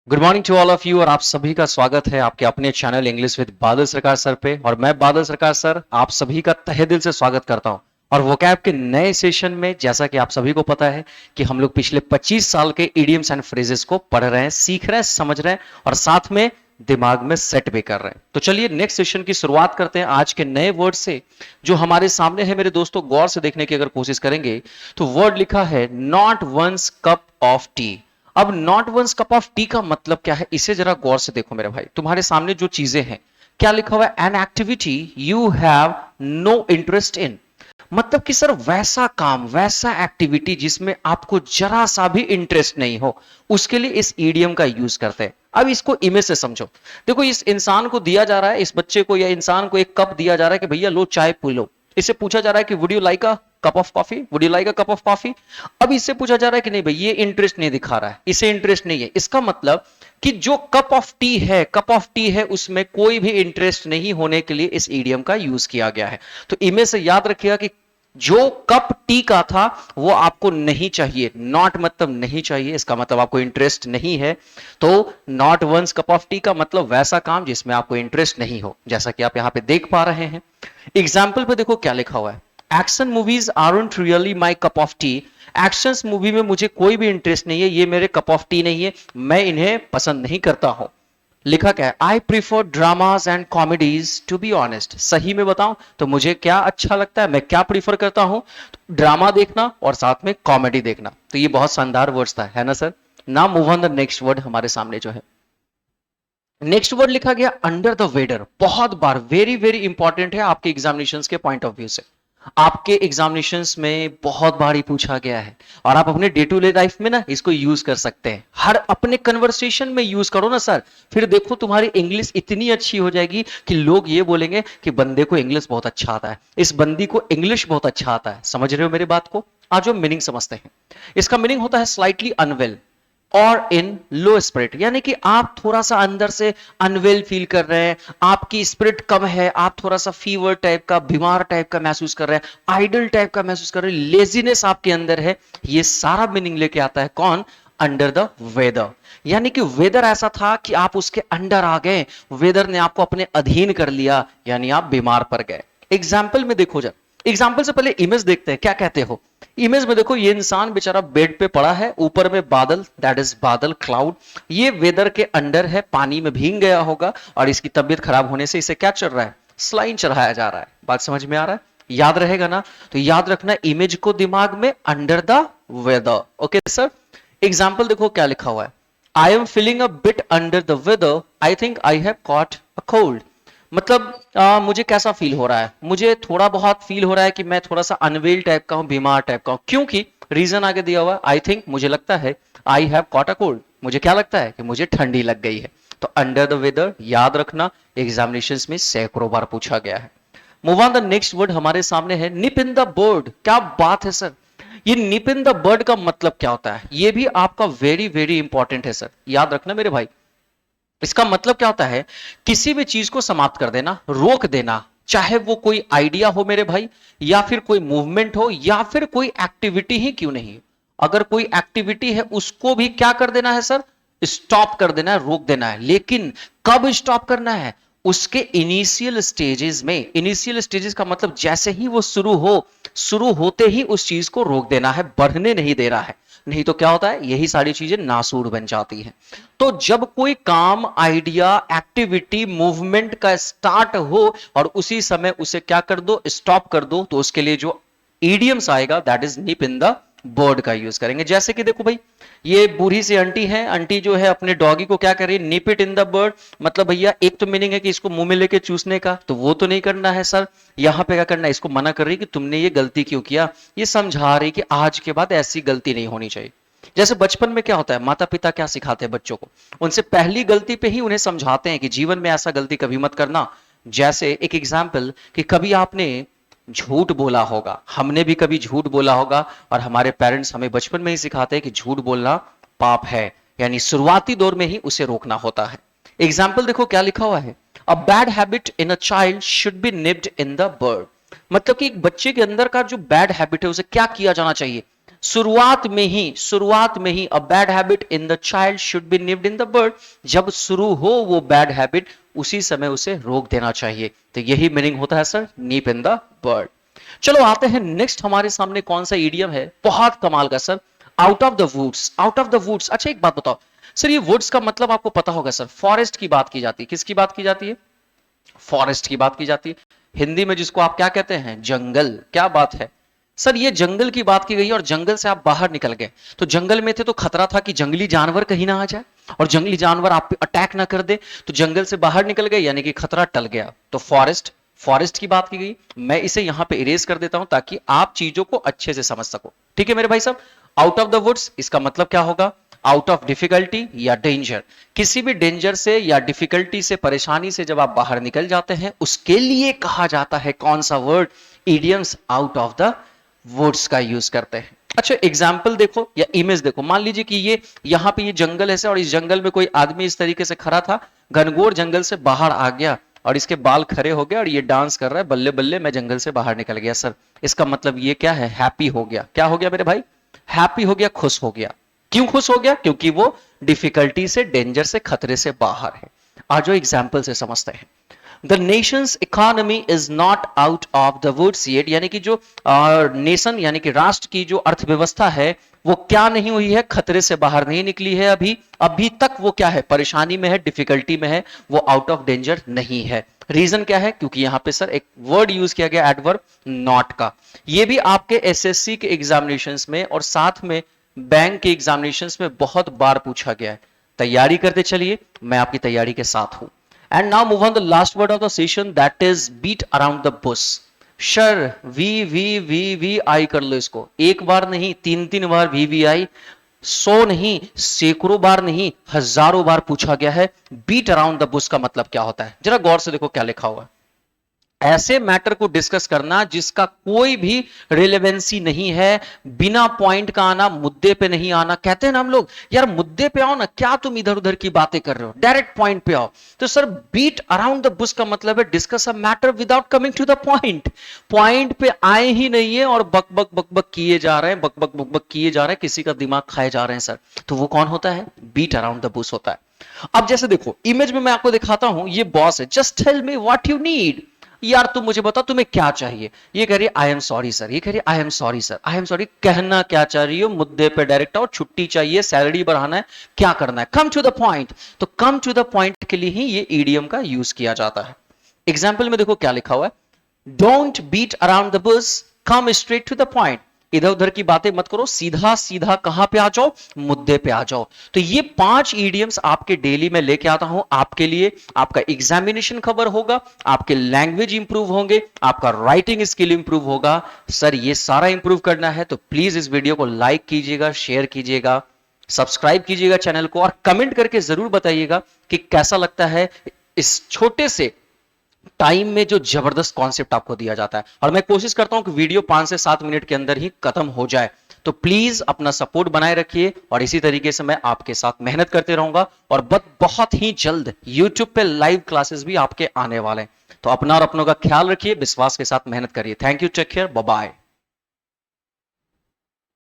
Good morning to all of you और आप सभी का स्वागत है आपके अपने चैनल इंग्लिश विद बादल सरकार सर पे। और मैं बादल सरकार सर आप सभी का तहे दिल से स्वागत करता हूं। और वोकैब के नए सेशन में जैसा कि आप सभी को पता है कि हम लोग पिछले 25 साल के इडियम्स एंड फ्रेजेस को पढ़ रहे हैं, सीख रहे हैं, समझ रहे हैं और साथ में दिमाग में सेट भी कर रहे हैं। तो चलिए नेक्स्ट सेशन की शुरुआत करते हैं आज के नए वर्ड से जो हमारे सामने है। मेरे दोस्तों गौर से देखने की अगर कोशिश करेंगे तो वर्ड लिखा है not one's cup of tea. अब not one's cup of tea का मतलब क्या है, इसे जरा गौर से देखो मेरे भाई। तुम्हारे सामने जो चीजें हैं, क्या लिखा हुआ है, an activity you have no interest in. मतलब कि सर वैसा काम, वैसा एक्टिविटी जिसमें आपको जरा सा भी इंटरेस्ट नहीं हो, उसके लिए इस ईडियम का यूज करते हैं। अब इसको इमेज से समझो। देखो इस इंसान को दिया जा रहा है, इस बच्चे को या इंसान को एक कप दिया जा रहा है कि भैया लो चाय पी लो। इससे पूछा जा रहा है कि would you like a cup of coffee, would you like a cup of coffee. अब इससे पूछा जा रहा है कि नहीं भाई ये इंटरेस्ट नहीं दिखा रहा है, इसे इंटरेस्ट नहीं है। इसका मतलब कि जो कप ऑफ टी है, कप ऑफ टी है, उसमें कोई भी इंटरेस्ट नहीं होने के लिए इस ईडियम का यूज किया गया है। तो इमेज से याद रखिएगा कि जो कप टी का था वो आपको नहीं चाहिए। नॉट मतलब नहीं चाहिए, इसका मतलब आपको इंटरेस्ट नहीं है। तो not one's cup of tea का मतलब वैसा काम जिसमें आपको इंटरेस्ट नहीं हो, जैसा कि आप यहां पे देख पा रहे हैं। एग्जाम्पल पे देखो क्या लिखा हुआ है, action movies aren't really my cup of T. Action movie में मुझे कोई भी इंटरेस्ट नहीं है, ये मेरे कप ऑफ टी नहीं है, मैं इन्हें पसंद नहीं करता हूं। लिखा क्या है, I prefer dramas and comedies to be honest. सही में बताऊं तो मुझे क्या अच्छा लगता है, मैं क्या प्रीफर करता हूं, ड्रामा देखना और साथ में कॉमेडी देखना। तो ये बहुत शानदार वर्ड्स था, है ना सर। ना move on the next word हमारे सामने जो है, नेक्स्ट वर्ड लिखा गया अंडर द वेदर। बहुत बार वेरी वेरी इंपॉर्टेंट है आपके एग्जामिनेशंस के पॉइंट ऑफ व्यू से। आपके एग्जामिनेशंस में बहुत बार ही पूछा गया है और आप अपने डे टू डे लाइफ में ना इसको यूज कर सकते हैं। हर अपने कन्वर्सेशन में यूज करो ना सर, फिर देखो तुम्हारी इंग्लिश इतनी अच्छी हो जाएगी कि लोग ये बोलेंगे कि बंदे को इंग्लिश बहुत अच्छा आता है, इस बंदी को इंग्लिश बहुत अच्छा आता है। समझ रहे हो मेरी बात को। आज हम मीनिंग समझते हैं। इसका मीनिंग होता है स्लाइटली अनवेल और इन लो स्पिरिट, यानी कि आप थोड़ा सा अंदर से अनवेल फील कर रहे हैं, आपकी स्पिरिट कम है, आप थोड़ा सा फीवर टाइप का, बीमार टाइप का महसूस कर रहे हैं, आइडल टाइप का महसूस कर रहे हैं, लेजीनेस आपके अंदर है। ये सारा मीनिंग लेके आता है कौन, अंडर द वेदर। यानी कि वेदर ऐसा था कि आप उसके अंडर आ गए, वेदर ने आपको अपने अधीन कर लिया, यानी आप बीमार पड़ गए। एग्जाम्पल में देखो, जब एग्जाम्पल से पहले इमेज देखते हैं क्या कहते हो। इमेज में देखो ये इंसान बेचारा बेड पे पड़ा है, ऊपर में बादल, दैट इज बादल, क्लाउड। ये वेदर के अंडर है, पानी में भीग गया होगा और इसकी तबीयत खराब होने से इसे क्या चल रहा है, स्लाइन चढ़ाया जा रहा है। बात समझ में आ रहा है, याद रहेगा ना। तो याद रखना इमेज को दिमाग में, under the weather. Okay sir. Example देखो क्या लिखा हुआ है, I am feeling a bit under the weather, I think I have caught a cold. मतलब मुझे कैसा फील हो रहा है, मुझे थोड़ा बहुत फील हो रहा है कि मैं थोड़ा सा अनवेल टाइप का हूं, बीमार टाइप का हूं। क्योंकि रीजन आगे दिया हुआ है, आई थिंक मुझे लगता है, आई हैव कॉट अ कोल्ड मुझे क्या लगता है कि मुझे ठंडी लग गई है। तो अंडर द वेदर याद रखना, एग्जामिनेशंस में सैकड़ों बार पूछा गया है। Move on the next word हमारे सामने है निप इन द बर्ड। क्या बात है सर, ये निप इन द बर्ड का मतलब क्या होता है, ये भी आपका वेरी वेरी इंपॉर्टेंट है सर, याद रखना मेरे भाई। इसका मतलब क्या होता है, किसी भी चीज को समाप्त कर देना, रोक देना, चाहे वो कोई आइडिया हो मेरे भाई, या फिर कोई मूवमेंट हो, या फिर कोई एक्टिविटी ही क्यों नहीं। अगर कोई एक्टिविटी है उसको भी क्या कर देना है सर, स्टॉप कर देना है, रोक देना है। लेकिन कब स्टॉप करना है, उसके इनिशियल स्टेजेस में। इनिशियल स्टेजेस का मतलब जैसे ही वो शुरू होते ही उस चीज को रोक देना है, बढ़ने नहीं दे रहा है। नहीं तो क्या होता है, यही सारी चीजें नासूर बन जाती हैं। तो जब कोई काम, आइडिया, एक्टिविटी, मूवमेंट का स्टार्ट हो और उसी समय उसे क्या कर दो, स्टॉप कर दो, तो उसके लिए जो ईडियम्स आएगा that is nib in the bird का यूज करेंगे। जैसे कि देखो भाई, ये बूढ़ी सी आंटी है, आंटी जो है अपने डॉगी को क्या कर रही है, निप इट इन द बर्ड। मतलब भैया एक तो मीनिंग है कि इसको मुंह में लेके चूसने का, तो वो तो नहीं करना है सर। यहां पे क्या करना है, इसको मना कर रही है कि तुमने ये गलती क्यों किया, ये समझा रही कि आज के बाद ऐसी गलती नहीं होनी चाहिए। जैसे बचपन में क्या होता है, माता पिता क्या सिखाते हैं बच्चों को, उनसे पहली गलती पे ही उन्हें समझाते हैं कि जीवन में ऐसा गलती कभी मत करना। जैसे एक एग्जाम्पल कि कभी आपने झूठ बोला होगा, हमने भी कभी झूठ बोला होगा, और हमारे पेरेंट्स हमें बचपन में ही सिखाते हैं कि झूठ बोलना पाप है, यानी शुरुआती दौर में ही उसे रोकना होता है। एग्जाम्पल देखो क्या लिखा हुआ है, अ bad habit in a child should be nipped in the bird. मतलब कि एक बच्चे के अंदर का जो बैड हैबिट है उसे क्या किया जाना चाहिए, शुरुआत में ही a bad habit in the child should be nipped in the bird, जब शुरू हो वो बैड हैबिट उसी समय उसे रोक देना चाहिए। तो यही मीनिंग होता है सर नीप इन द बर्ड। चलो आते हैं नेक्स्ट, हमारे सामने कौन सा इडियम है बहुत कमाल का sir, out of the woods. Out of the woods, अच्छा एक बात बताओ सर, ये वुड्स का मतलब आपको पता होगा सर, फॉरेस्ट की बात की जाती है। किसकी बात की जाती है? फॉरेस्ट की बात की जाती है। हिंदी में जिसको आप क्या कहते हैं? जंगल। क्या बात है सर, ये जंगल की बात की गई और जंगल से आप बाहर निकल गए, तो जंगल में थे तो खतरा था कि जंगली जानवर कहीं ना आ जाए और जंगली जानवर आप पे अटैक ना कर दे, तो जंगल से बाहर निकल गए यानी कि खतरा टल गया। तो फॉरेस्ट की बात की गई। मैं इसे यहां पे इरेज कर देता हूं ताकि आप चीजों को अच्छे से समझ सको। ठीक है मेरे भाई साहब, आउट ऑफ द वुड्स इसका मतलब क्या होगा? आउट ऑफ डिफिकल्टी या डेंजर, किसी भी डेंजर से या डिफिकल्टी से, परेशानी से जब आप बाहर निकल जाते हैं उसके लिए कहा जाता है कौन सा word? Idioms out of the woods का यूज करते हैं। अच्छा एग्जाम्पल देखो या इमेज देखो, मान लीजिए कि ये यहाँ पे ये जंगल है और इस जंगल में कोई आदमी इस तरीके से खड़ा था, घनघोर जंगल से बाहर आ गया और इसके बाल खड़े हो गए और ये डांस कर रहा है, बल्ले बल्ले मैं जंगल से बाहर निकल गया। सर इसका मतलब ये क्या है? हैप्पी हो गया। क्या हो गया मेरे भाई? हैप्पी हो गया, खुश हो गया। क्यों खुश हो गया? क्योंकि वो डिफिकल्टी से, डेंजर से, खतरे से बाहर है। आज एग्जाम्पल से समझते हैं। The nation's economy is not out of the woods yet, यानी कि जो नेशन यानी कि राष्ट्र की जो अर्थव्यवस्था है वो क्या नहीं हुई है? खतरे से बाहर नहीं निकली है। अभी तक वो क्या है? परेशानी में है, डिफिकल्टी में है, वो आउट ऑफ डेंजर नहीं है। रीजन क्या है? क्योंकि यहां पे सर एक वर्ड यूज किया गया एडवर्ब नॉट का। ये भी आपके एसएससी के एग्जामिनेशंस में और साथ में बैंक के एग्जामिनेशंस में बहुत बार पूछा गया है। तैयारी करते चलिए, मैं आपकी तैयारी के साथ हूं। And now move on the last word of the session, that is beat around the bush. शर वी आई कर लो इसको, एक बार नहीं, तीन बार वी आई, 100 नहीं, सैकड़ों बार नहीं, हजारों बार पूछा गया है। बीट अराउंड द बुश का मतलब क्या होता है? जरा गौर से देखो क्या लिखा हुआ है। ऐसे मैटर को डिस्कस करना जिसका कोई भी रिलेवेंसी नहीं है, बिना पॉइंट का आना, मुद्दे पे नहीं आना। कहते हैं ना हम लोग, यार मुद्दे पे आओ ना, क्या तुम इधर उधर की बातें कर रहे हो, डायरेक्ट पॉइंट पे आओ। तो sir beat around the bush का मतलब है discuss a matter without coming to the point. Point पे आए ही नहीं है और बक बक बक बक किए जा रहे हैं, बक बक बक बक किए जा रहे हैं, किसी का दिमाग खाए जा रहे हैं सर। तो वो कौन होता है? बीट अराउंड द बुश होता है। अब जैसे देखो इमेज में मैं आपको दिखाता हूं, ये बॉस है, just tell me what you need. यार तुम मुझे बताओ तुम्हें क्या चाहिए। ये कह रही है आई एम सॉरी सर, ये कह रही है I am sorry sir, I am sorry. कहना क्या चाह रही हो? मुद्दे पे डायरेक्ट आओ, छुट्टी चाहिए, सैलरी बढ़ाना है, क्या करना है? Come to the point. तो कम टू द पॉइंट के लिए ही ये ईडीएम का यूज किया जाता है। एग्जाम्पल में देखो क्या लिखा हुआ है, don't beat around the bush, come straight to the point. इधर उधर की बातें मत करो, सीधा सीधा कहां पे आ जाओ? मुद्दे पे आ जाओ। तो ये 5 इडियम्स आपके डेली में लेके आता हूं आपके लिए। आपका एग्जामिनेशन कवर होगा, आपके लैंग्वेज इंप्रूव होंगे, आपका राइटिंग स्किल इंप्रूव होगा। सर ये सारा इंप्रूव करना है तो प्लीज इस वीडियो को लाइक कीजिएगा, शेयर कीजिएगा, सब्सक्राइब कीजिएगा चैनल को और कमेंट करके जरूर बताइएगा कि कैसा लगता है इस छोटे से टाइम में जो जबरदस्त कॉन्सेप्ट आपको दिया जाता है। और मैं कोशिश करता हूं कि वीडियो 5 से 7 मिनट के अंदर ही खत्म हो जाए। तो प्लीज अपना सपोर्ट बनाए रखिए और इसी तरीके से मैं आपके साथ मेहनत करते रहूंगा। और बहुत ही जल्द YouTube पे लाइव क्लासेस भी आपके आने वाले हैं। तो अपना और अपनों का ख्याल रखिए, विश्वास के साथ मेहनत करिए। Thank you, take care, bye bye.